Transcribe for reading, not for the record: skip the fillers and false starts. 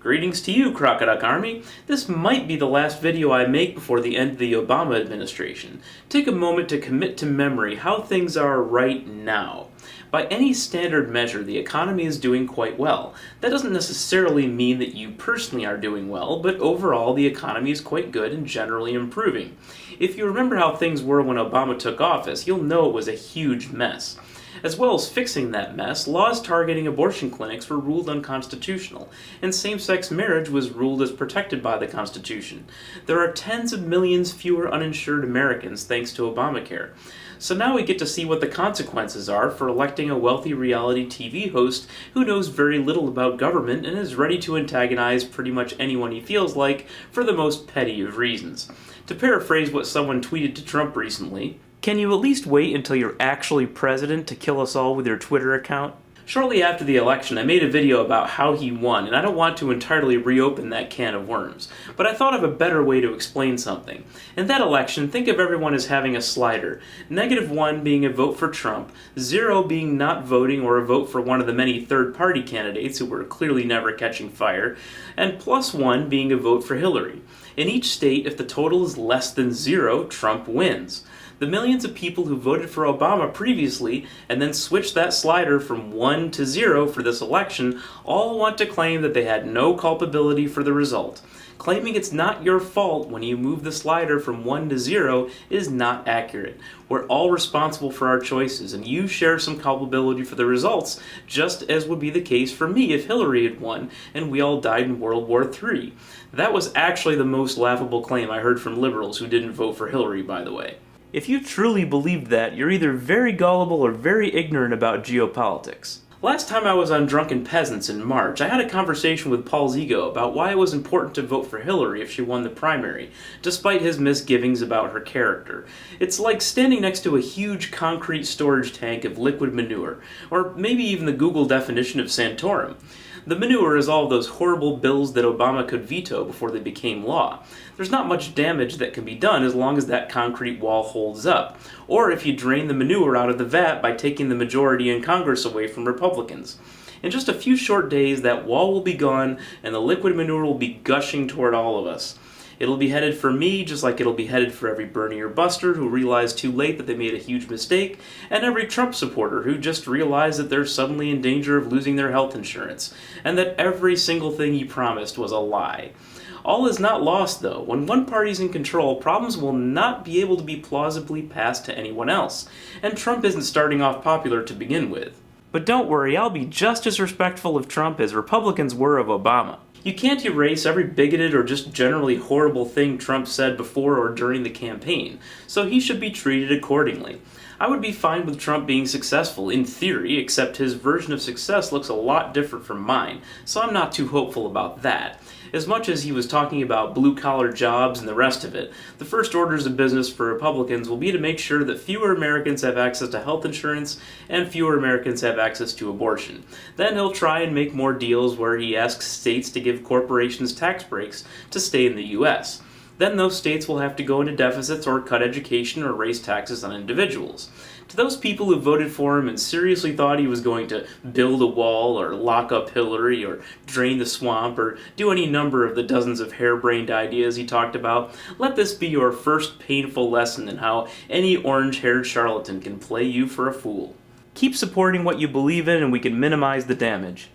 Greetings to you, Crocodile Army. This might be the last video I make before the end of the Obama administration. Take a moment to commit to memory how things are right now. By any standard measure, the economy is doing quite well. That doesn't necessarily mean that you personally are doing well, but overall the economy is quite good and generally improving. If you remember how things were when Obama took office, you'll know it was a huge mess. As well as fixing that mess, laws targeting abortion clinics were ruled unconstitutional, and same-sex marriage was ruled as protected by the Constitution. There are tens of millions fewer uninsured Americans thanks to Obamacare. So now we get to see what the consequences are for electing a wealthy reality TV host who knows very little about government and is ready to antagonize pretty much anyone he feels like for the most petty of reasons. To paraphrase what someone tweeted to Trump recently, "Can you at least wait until you're actually president to kill us all with your Twitter account?" Shortly after the election, I made a video about how he won, and I don't want to entirely reopen that can of worms. But I thought of a better way to explain something. In that election, think of everyone as having a slider. -1 being a vote for Trump, 0 being not voting or a vote for one of the many third-party candidates who were clearly never catching fire, and +1 being a vote for Hillary. In each state, if the total is less than 0, Trump wins. The millions of people who voted for Obama previously and then switched that slider from 1 to 0 for this election all want to claim that they had no culpability for the result. Claiming it's not your fault when you move the slider from 1 to 0 is not accurate. We're all responsible for our choices, and you share some culpability for the results, just as would be the case for me if Hillary had won and we all died in World War III. That was actually the most laughable claim I heard from liberals who didn't vote for Hillary, by the way. If you truly believed that, you're either very gullible or very ignorant about geopolitics. Last time I was on Drunken Peasants in March, I had a conversation with Paul Zigo about why it was important to vote for Hillary if she won the primary, despite his misgivings about her character. It's like standing next to a huge concrete storage tank of liquid manure, or maybe even the Google definition of Santorum. The manure is all of those horrible bills that Obama could veto before they became law. There's not much damage that can be done as long as that concrete wall holds up, or if you drain the manure out of the vat by taking the majority in Congress away from Republicans. In just a few short days, that wall will be gone and the liquid manure will be gushing toward all of us. It'll be headed for me, just like it'll be headed for every Bernie or Buster who realized too late that they made a huge mistake, and every Trump supporter who just realized that they're suddenly in danger of losing their health insurance, and that every single thing he promised was a lie. All is not lost, though. When one party's in control, problems will not be able to be plausibly passed to anyone else, and Trump isn't starting off popular to begin with. But don't worry, I'll be just as respectful of Trump as Republicans were of Obama. You can't erase every bigoted or just generally horrible thing Trump said before or during the campaign, so he should be treated accordingly. I would be fine with Trump being successful, in theory, except his version of success looks a lot different from mine, so I'm not too hopeful about that. As much as he was talking about blue-collar jobs and the rest of it, the first orders of business for Republicans will be to make sure that fewer Americans have access to health insurance and fewer Americans have access to abortion. Then he'll try and make more deals where he asks states to give corporations tax breaks to stay in the U.S. Then those states will have to go into deficits or cut education or raise taxes on individuals. To those people who voted for him and seriously thought he was going to build a wall or lock up Hillary or drain the swamp or do any number of the dozens of harebrained ideas he talked about, let this be your first painful lesson in how any orange-haired charlatan can play you for a fool. Keep supporting what you believe in and we can minimize the damage.